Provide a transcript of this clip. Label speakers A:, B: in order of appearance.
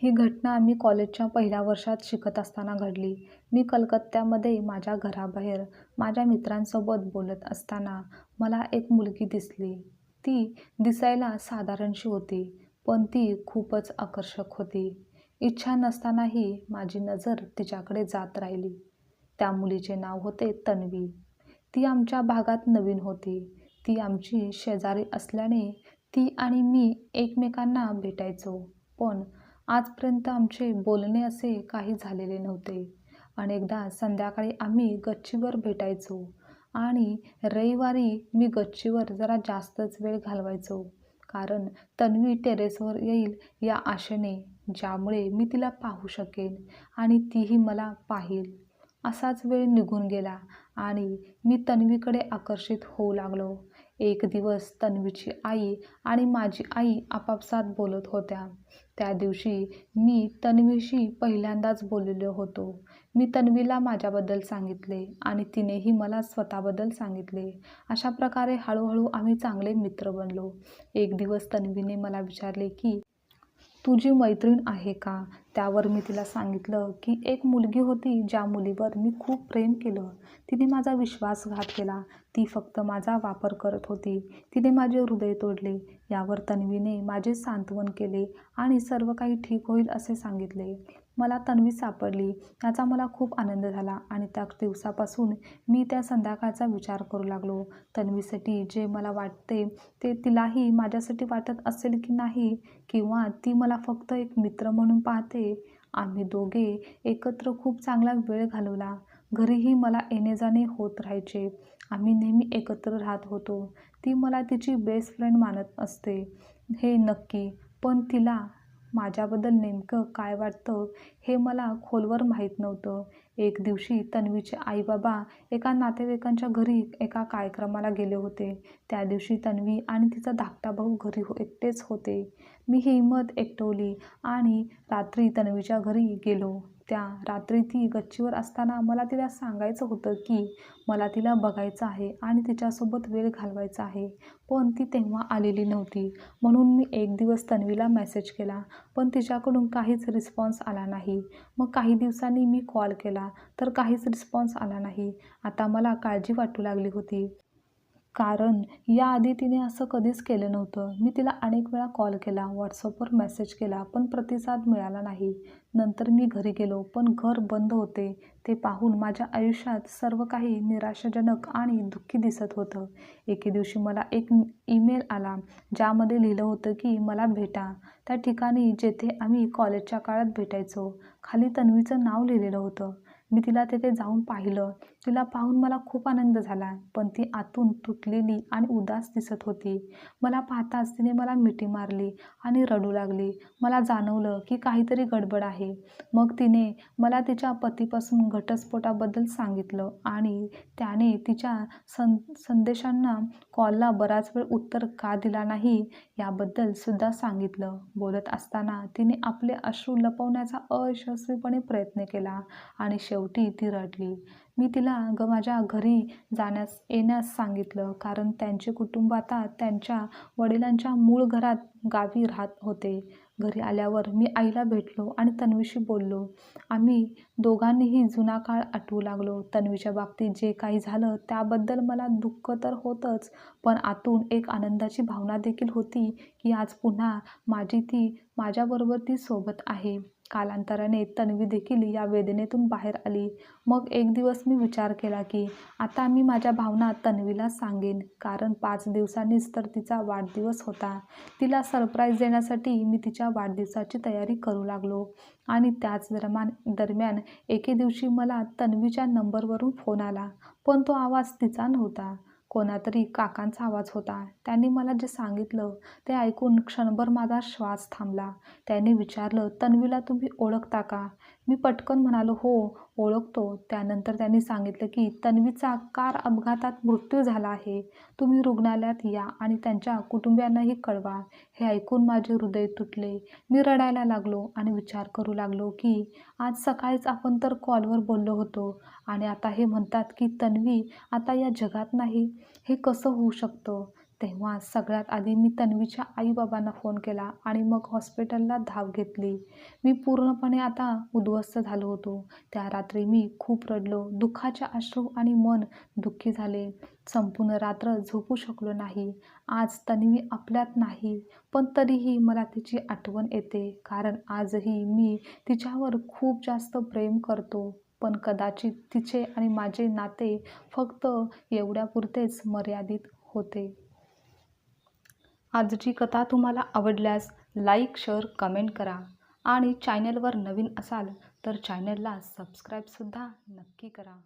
A: ही घटना मी कॉलेजच्या पहिल्या वर्षात शिकत असताना घडली. मी कलकत्त्यामध्ये माझ्या घराबाहेर माझ्या मित्रांसोबत बोलत असताना मला एक मुलगी दिसली. ती दिसायला साधारणशी होती, पण ती खूपच आकर्षक होती. इच्छा नसतानाही माझी नजर तिच्याकडे जात राहिली. त्या मुलीचे नाव होते तन्वी. ती आमच्या भागात नवीन होती. ती आमची शेजारी असल्याने ती आणि मी एकमेकांना भेटायचो. पण आजपर्यंत आमचे बोलणे असे काही झालेले नव्हते. अनेकदा संध्याकाळी आम्ही गच्चीवर भेटायचो आणि रविवारी मी गच्चीवर जरा जास्तच वेळ घालवायचो. कारण तन्वी टेरेसवर येईल या आशेने, ज्यामुळे मी तिला पाहू शकेन आणि तीही मला पाहील. असाच वेळ निघून गेला आणि मी तन्वीकडे आकर्षित होऊ लागलो. एक दिवस तन्वीची आई आणि माझी आई आपापसात बोलत होत्या. त्या दिवशी मी तन्वीशी पहिल्यांदाच बोललेलो होतो. मी तन्वीला माझ्याबद्दल सांगितले आणि तिनेही मला स्वतःबद्दल सांगितले. अशा प्रकारे हळूहळू आम्ही चांगले मित्र बनलो. एक दिवस तन्वीने मला विचारले की तुझी मैत्रीण आहे का? त्यावर मी तिला सांगितलं की एक मुलगी होती ज्या मुलीवर मी खूप प्रेम केलं. तिने माझा विश्वासघात केला. ती फक्त माझा वापर करत होती. तिने माझे हृदय तोडले. यावर तन्वीने माझे सांत्वन केले आणि सर्व काही ठीक होईल असे सांगितले. मला तन्वी सापडली याचा मला खूप आनंद झाला आणि त्या दिवसापासून मी त्या संध्याकाळचा विचार करू लागलो. तन्वीसाठी जे मला वाटते ते तिलाही माझ्यासाठी वाटत असेल की नाही, किंवा ती मला फक्त एक मित्र म्हणून पाहते. आम्ही दोघे एकत्र खूप चांगला वेळ घालवला. घरीही मला येणे-जाणे होत राहायचे. आम्ही नेहमी एकत्र राहत होतो. ती मला तिची बेस्ट फ्रेंड मानत असते हे नक्की, पण तिला माझ्याबद्दल नेमकं काय वाटतं हे मला खोलवर माहीत नव्हतं. एक दिवशी तन्वीचे आई-बाबा एका नातेवाईकांच्या घरी एका कार्यक्रमाला गेले होते. त्या दिवशी तन्वी आणि तिचा धाकटा भाऊ घरी एकटेच होते. मी हिंमत एकवटली आणि रात्री तन्वीच्या घरी गेलो. त्या रात्री ती गच्चीवर असताना मला तिला सांगायचं होतं की मला तिला बघायचं आहे आणि तिच्यासोबत वेळ घालवायचा आहे, पण ती तेव्हा आलेली नव्हती. म्हणून मी एक दिवस तन्वीला मेसेज केला, पण तिच्याकडून काहीच रिस्पॉन्स आला नाही. मग काही दिवसांनी मी कॉल केला तर काहीच रिस्पॉन्स आला नाही. आता मला काळजी वाटू लागली होती. कारण याआधी तिने असं कधीच केलं नव्हतं. मी तिला अनेक वेळा कॉल केला, व्हॉट्सअपवर मेसेज केला, पण प्रतिसाद मिळाला नाही. नंतर मी घरी गेलो, पण घर बंद होते. ते पाहून माझ्या आयुष्यात सर्व काही निराशाजनक आणि दुःखी दिसत होतं. एके दिवशी मला एक ईमेल आला, ज्यामध्ये लिहिलं होतं की मला भेटा त्या ठिकाणी जेथे आम्ही कॉलेजच्या काळात भेटायचो. खाली तन्वीचं नाव लिहिलेलं होतं. मी तिला तेथे जाऊन पाहिलं. तिला पाहून मला खूप आनंद झाला, पण ती आतून तुटलेली आणि उदास दिसत होती. मला पाहताच तिने मला मिठी मारली आणि रडू लागली. मला जाणवलं की काहीतरी गडबड आहे. मग तिने मला तिच्या पतीपासून घटस्फोटाबद्दल सांगितलं आणि त्याने तिच्या संदेशांना, कॉलला बराच वेळ उत्तर का दिला नाही याबद्दल सुद्धा सांगितलं. बोलत असताना तिने आपले अश्रू लपवण्याचा अयशस्वीपणे प्रयत्न केला आणि शेवटी ती रडली. मी तिला माझ्या घरी येण्यास सांगितलं, कारण त्यांचे कुटुंब आता त्यांच्या वडिलांच्या मूळ घरात गावी राहत होते. घरी आल्यावर मी आईला भेटलो आणि तन्वीशी बोललो. आम्ही दोघांनीही जुना काळ आठवू लागलो. तन्वीच्या बाबतीत जे काही झालं त्याबद्दल मला दुःख तर होतंच, पण आतून एक आनंदाची भावना देखील होती की आज पुन्हा माझ्याबरोबर ती सोबत आहे. कालांतराने तन्वी देखील या वेदनेतून बाहेर आली. मग एक दिवस मी विचार केला की आता मी माझ्या भावना तन्वीला सांगेन, कारण 5 दिवसांनीच तर तिचा वाढदिवस होता. तिला सरप्राईज देण्यासाठी मी तिच्या वाढदिवसाची तयारी करू लागलो आणि त्याच दरम्यान एके दिवशी मला तन्वीच्या नंबरवरून फोन आला, पण तो आवाज तिचा नव्हता. कोणातरी काकांचा आवाज होता. त्यांनी मला जे सांगितलं ते ऐकून क्षणभर माझा श्वास थांबला. त्याने विचारलं, तन्वीला तुम्ही ओळखता का? मी पटकन म्हणालो, हो, ओळखतो. त्यानंतर त्यांनी सांगितलं की तन्वीचा कार अपघातात मृत्यू झाला आहे. तुम्ही रुग्णालयात या आणि त्यांच्या कुटुंबियांनाही कळवा. हे ऐकून माझे हृदय तुटले. मी रडायला लागलो आणि विचार करू लागलो की आज सकाळीच आपण तर कॉलवर बोललो होतो आणि आता हे म्हणतात की तन्वी आता या जगात नाही. हे कसं होऊ शकतं? तेव्हा सगळ्यात आधी मी तन्वीच्या आई-बाबांना फोन केला आणि मग हॉस्पिटलला धाव घेतली. मी पूर्णपणे आता उद्ध्वस्त झालो होतो. त्या रात्री मी खूप रडलो. दुःखाचे अश्रू आणि मन दुःखी झाले. संपूर्ण रात्र झोपू शकलो नाही. आज तन्वी आपल्यात नाही, पण तरीही मला तिची आठवण येते. कारण आजही मी तिच्यावर खूप जास्त प्रेम करतो. पण कदाचित तिचे आणि माझे नाते फक्त एवढ्यापुरतेच मर्यादित होते. आजची कथा तुम्हाला आवडल्यास लाईक, शेअर, कमेंट करा आणि चॅनलवर नवीन असाल तर चॅनलला सबस्क्राईबसुद्धा नक्की करा.